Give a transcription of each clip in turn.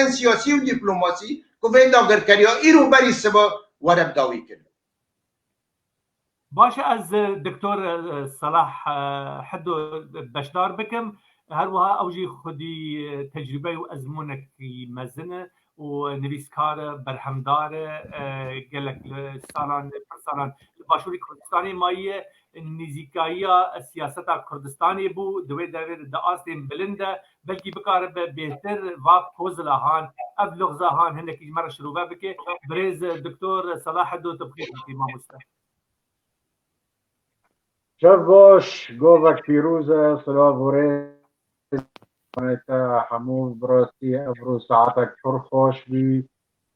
هن سیاسی و دیپلماسی که ویدا گرکریا ایرو بری سبا ورب داوی کرد. باشه از دکتر صلاح حدو بشدار بکم هروها اوجی خودی تجربه و ازمونکی مزنه و نویسکار برهمدار گلک سالان باشوری کردستانی مایه نزیکایی سیاست کردستانی بو دوی دوی آستین بلنده بلکی بکار بهتر و پوزلاهان اب لغزاهان هنکی مره شروع بکه بریز دکتر صلاح حدو تبخیر بکی ما مستر شب باش گوهک پیروزه سلاوره تا همون براستی ابرو ساعتک پر خوش بی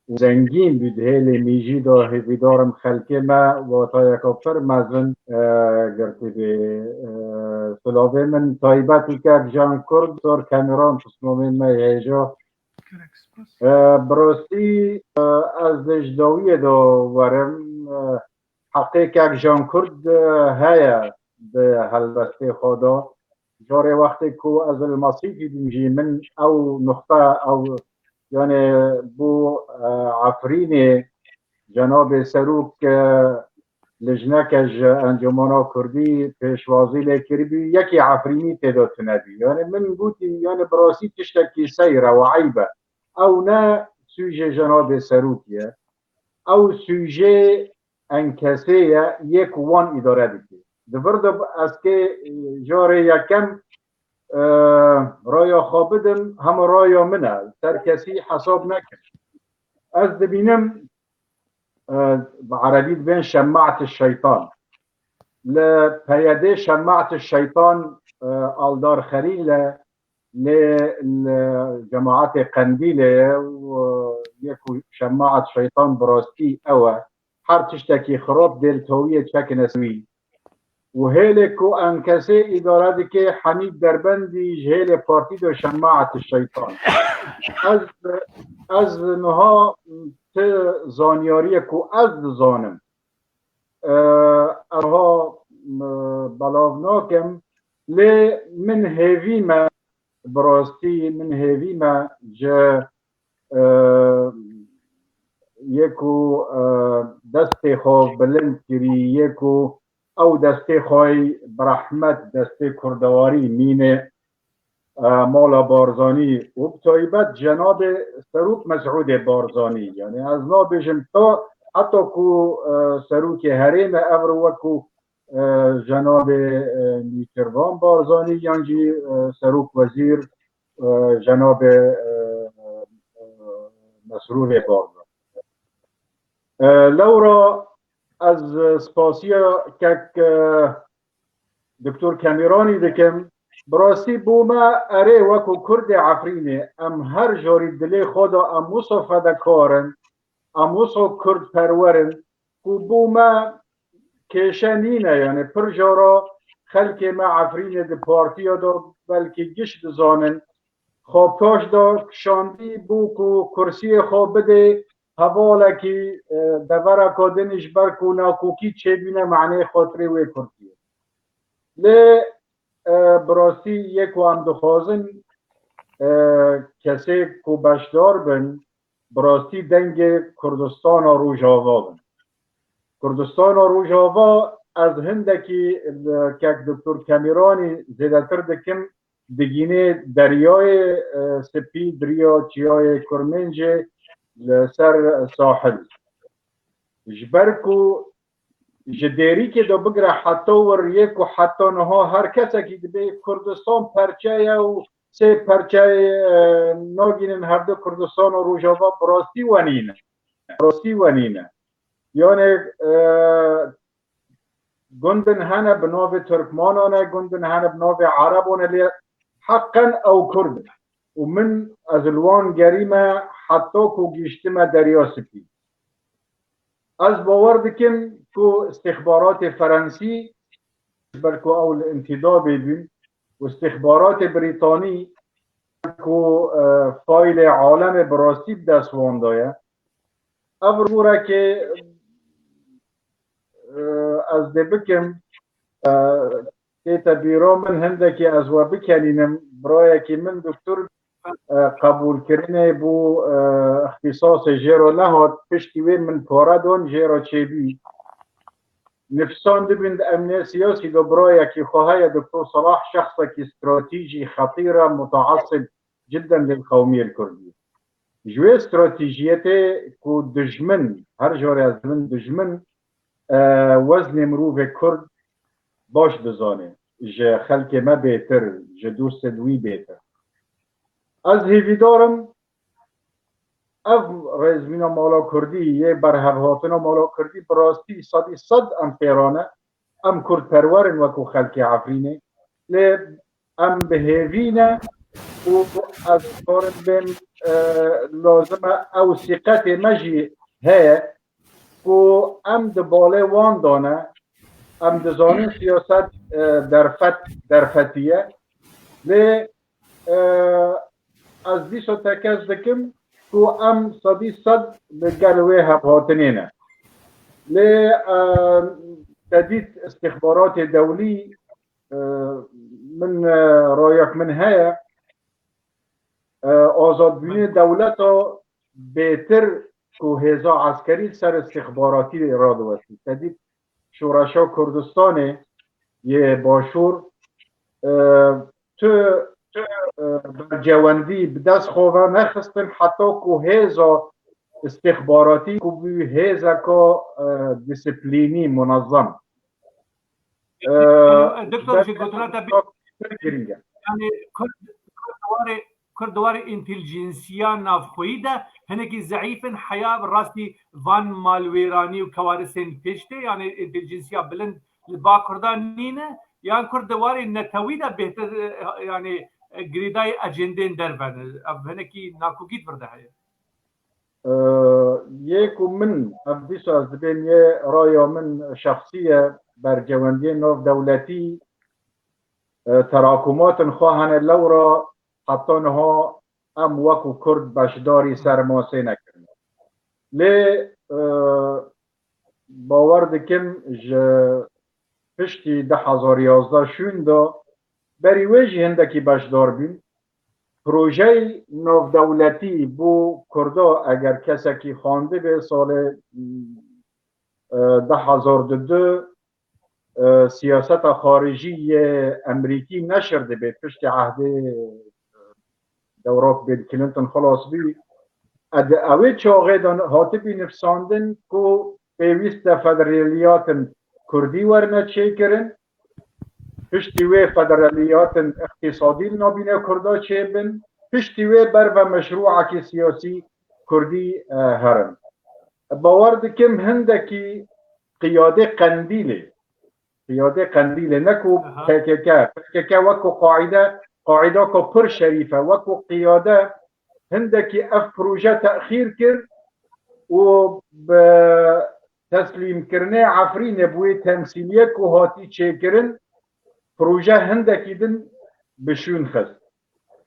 و زنگین بید هیلی میجی دا هیویدارم خلکی ما و تا یکا پر مزن گرتی بی سلاوه من تایبت که جان کرد دار کامران تصمیم ما هیجا براستی از دجداوی دا ورم حقیقت جان کرد هیا به هلبسته خدا جاره وقتی که از المصیفی بینجی من او نقطه او یعنی بو عفرین جناب سروک لجنکش انجمانا کردی پیشوازی لکری بی یکی عفرینی تعداد نبی یعنی من گوتی یعنی براسی تشتکی سیره و عیبه او نه سوژه جناب سروکیه او سوژه انکسیه یک وان اداره دیگه دبرد از که جاره یکم رایا خوابدم هم رایا منه سر کسی حساب نکن از دبینم بعربی بین شماعة الشيطان لپیاده شماعة الشيطان آلدار خلیل لجماعت قندیله و یکو شماعة الشيطان براستی اوه هر تشتکی خراب دلتویه چک نسوی و هیلکو انکسه اداره دی که حمید دربندی جهیل پارتی دو شماعة الشيطان از نها زانیاری کو از زانم اها بلاوناکم لی من هیویما براستی من هیویما جه یکو دست خواه بلند کری یکو او دست خواه برحمت دست کردواری مینه مالا بارزانی و بطایبت جناب سروک مسعود بارزانی یعنی از نابجم تا حتی که سروک حریم ابر وکو جناب نیتروان بارزانی یعنی سروک وزیر جناب مسرور بارزانی لورا از سپاسیا که دکتر کامیرانی دکم براستی بوما اره وکو کرد عفرینه ام هر جاری دلی خدا ام وصو فدکارن ام وصو کرد پرورن کو بوما کشنینه یعنی پر جارا خلک ما عفرینه دی پارتی دا بلکه گشت زانن خوابتاش دا شاندی بو کو کرسی خواب بده حوالکی دورا کادنش برکو ناکوکی چه بینه معنی خاطره وی کرسیه لی براستی یک وام دخوازن کسی کو بشدار بن براستی دنگ کردستان و روجاوا بن کردستان و روجاوا از هندکی که دکتر کامیرانی زیدتر دکم بگینه دریای سپی دریا چیای کرمنج سر ساحل جبرکو جدیری که دو بگره حتی ور یک و حتی نها هر کسی که به کردستان پرچه و سه پرچه ناگینن هر دو کردستان و روجاوا براستی ونینه یعنی گندن هنه بناو ترکمانانه گندن هنه بناو عربانه لی حقا او کرد و من از الوان گریمه حتی که گیشتم دریا سپید از باور بکن که استخبارات فرانسی بلکه اول انتداب بین و استخبارات بریتانی که فایل عالم براستی دست واندایه اول بوره که از ده بکم تیتا بیرا من هنده که از و بکنینم برای که من دکتر قبول کردن بو اختصاص جیرو نهاد پشتی وی من پاردون جیرو چیبی نفسان دبند امنیه سیاسی دو برای که خواهی دکتور صلاح شخصا که استراتيجي خطيرة متعصب جدا للقومية الكردية جوه استراتيجيته كو دجمن هر جاري از من دجمن وزن مروف كرد باش دزانه جه خلق ما بهتر جه دوست دوی بهتر از هیوی دارم اف رزمینا مالا کردی یه برهواتنا مالا کردی براستی صد ام پیرانه ام کرد پرورن وکو خلق عفرینه لی ام بهیوینه و از کارن بین لازمه او سیقت مجی هی و ام دباله وان دانه ام دزانین سیاست در فتیه لی از دیسو تکز دکم و ام صد بقلوه هبهاتنينه ل تديت استخبارات دولي من رايك من هيا آزاد بینی دولتا بهتر کو هزا عسکری سر استخباراتی را دوستی تدید شورشا کردستان یه باشور تو جواندی بدست خواه نخستن حتی کو هزا استخباراتی کو بی هزا که دیسپلینی منظم دکتر شکوتنا یعنی کردوار انتلیجنسیا نافخویی ده هنگی ضعیفن حیا راستی وان مالویرانی و کوارثین پیشته یعنی انتلیجنسیا بلند با کردان نینه یعنی کردوار نتوی ده بهتر یعنی گریدای اجندین دربن هنگی ناکوگیت برده هست یکو من افدیسو از بین یه رای من شخصیه بر جواندی ناف دولتی تراکمات خواهن لورا حتی نها ام وکو کرد بشداری سرماسه نکرن لی باور دکم پشتی 2011 شوندا بری ویجی هندکی بشدار بین پروژه ناف دولتی بو کردا اگر کسکی خوانده به سال 2002 سیاست خارجی امریکی نشرده به پشت عهد دورات بیل کلینتون خلاص بی اوه چاقه دان هاتبی نفساندن که پیویست فدرالیات کردی ورنه چه کرن پشتی وی فدرالیات اقتصادی نابینه کردا چه بن پشتی وی بر و مشروعه سیاسی کردی هرن باور دکم هندکی قیاده قندیله نکو که وکو قاعده که پر شریفه وکو قیاده هندکی اف پروژه تأخیر کرد و به تسلیم کرنه عفرین بوی تمثیلیه که هاتی چه کرن پروژه هندکی دن بشون خست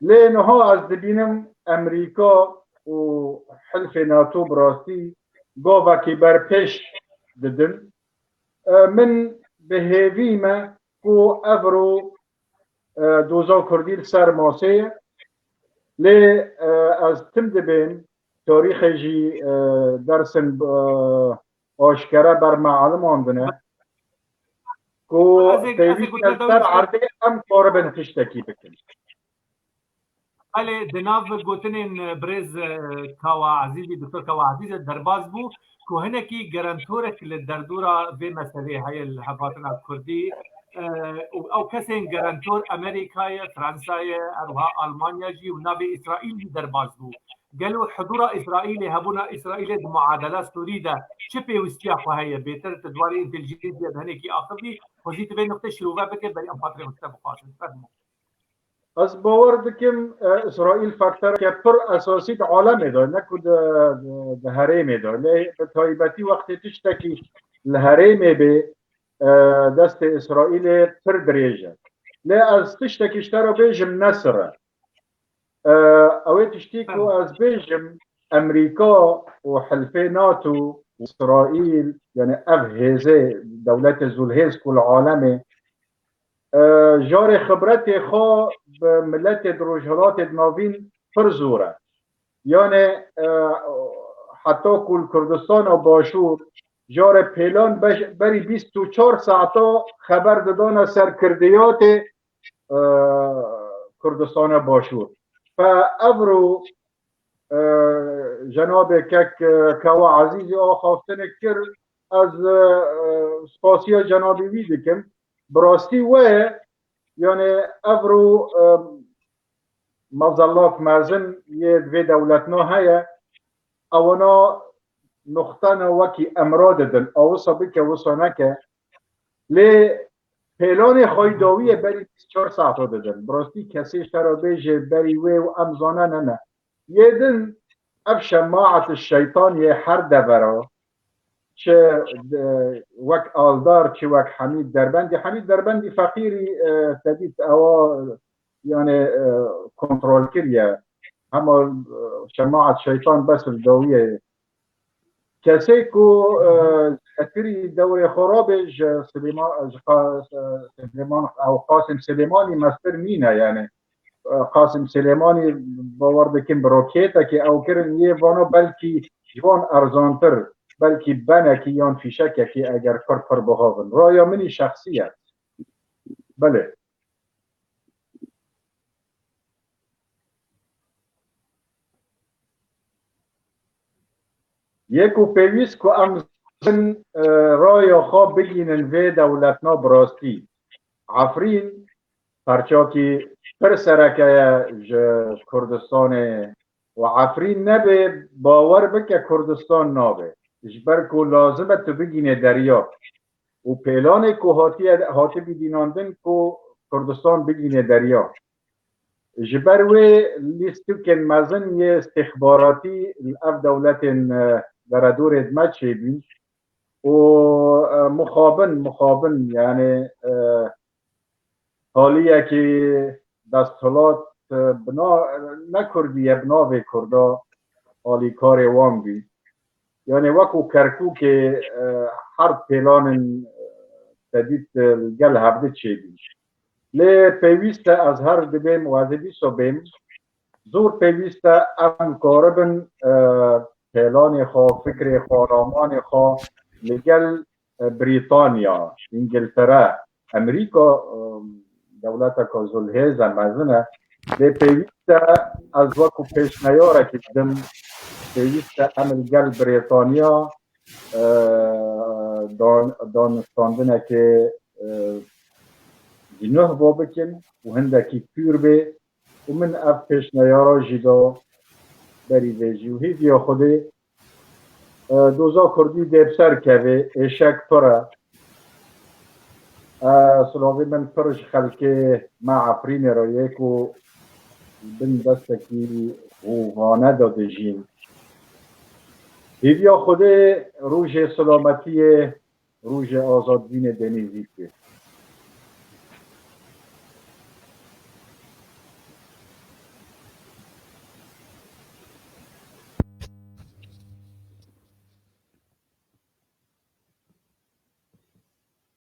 لینها از دبینم امریکا و حلف ناتو براستی گاوه که بر پیش ددن من به هیویمه کو افرو دوزا کردیل سر ماسه لی از تم دبین تاریخ جی درسن آشکره بر معلم آندنه کو تیویش سر عرده ام کاربن تشتکی بکن بله دناف گوتنین برز کاوا عزیزی دکتر کاوا عزیز درباز بو که هنکی گرانتورک لدردورا به مسئله های الحفاظنا کردی او کسین گرانتور امریکای فرانسای اروها آلمانیا جی و ناب اسرائیل درباز بو قالوا حضور اسرائيل هبونا اسرائيل معادله سوريده شبه واستياق وهي بيتر تدواري انتليجنسيا هنيكي اخذي وزيت بين نقطه شروبه بك بري ام فاتره مستبقات فهموا از باور دکم اسرائیل فاکتور که پر اساسی عالم داره نکود ده هرم داره لی تایبتی وقتی تشتکی الهرم به دست اسرائیل پر دریجه لی از تشتکیش ترا بیجم نصره اوه تشتیکو از بیجم امریکا و حلف ناتو و اسرائیل یعنی افهزه دولت زلهز کل عالمه جار خبرت خوا به ملت دروجهلات ناوین پر زوره یعنی حتی کل کردستان و باشور جار پیلان بری 24 ساعتا خبر دادن سرکردیات کردستان باشور فابرو جناب کوا عزیزی آخافتن کرد از سپاسیا جنابی ویدکم براستی و یعنی ابرو مظلات مازن یه دوی دولتنا هیا اونا نقطه وکی امراض دن اوسا بکه اوسا نکه لی پیلان خواهی بری 24 ساعت دادن براستی کسی شترا بیجه بری وی و امزانه نه یه دن اف شماعت الشیطان یه هر دورا چه وک آلدار چه وک حمید دربندی فقیری تدید او یعنی کنترل کریه اما شماعت شیطان بس الدویه کسی کو اتری دور خرابش سلیمان او قاسم سلیمانی مستر مینه یعنی قاسم سلیمانی باور بکن بروکیتا که او کرن یه وانو بلکی جوان ارزانتر بلکی بنکی یان فیشکه که اگر پر بخواهن رایا منی شخصیت بله یکو پیویست که امزن رایا خواه بگینن وی دولتنا براستی عفرین پرچاکی پر سرکه کردستان و عفرین نبه باور بکه کردستان نابه جبر که لازمه تو بگینه دریا و پیلان که هاتی بیدیناندن که کردستان بگینه دریا جبر وی لیستو که مزن یه استخباراتی اف دولت در دور ادمت شدیم و مخابن یعنی حالیه که دستالات بنا نکردی بناوی کردا حالی کار وام بی یعنی وکو کرکو که هر پیلان تدید گل هفته چیدیم لی پیویسته از هر دبیم وازدی سو بیم زور پیویسته ام کاربن پیلان خواه فکر خواه رامان خواه لگل بریتانیا انگلتره امریکا دولت که زلهیز مزنه لی پیویسته از وکو پیشنیاره که دم پیویسته ام لگل بریتانیا دانستاندنه که جنوه با بکن و هندکی پیر به و من اف پیشنیاره جدا بری ویجی و هیدیا خوده دوزا کردی دیبسر که به ایشک پره سلاوی من پرش خلکه ما عفرین را یک و بین دستکی غوغانه داده جین هیدیا خوده روژ سلامتی روژ آزادبین دنیزی که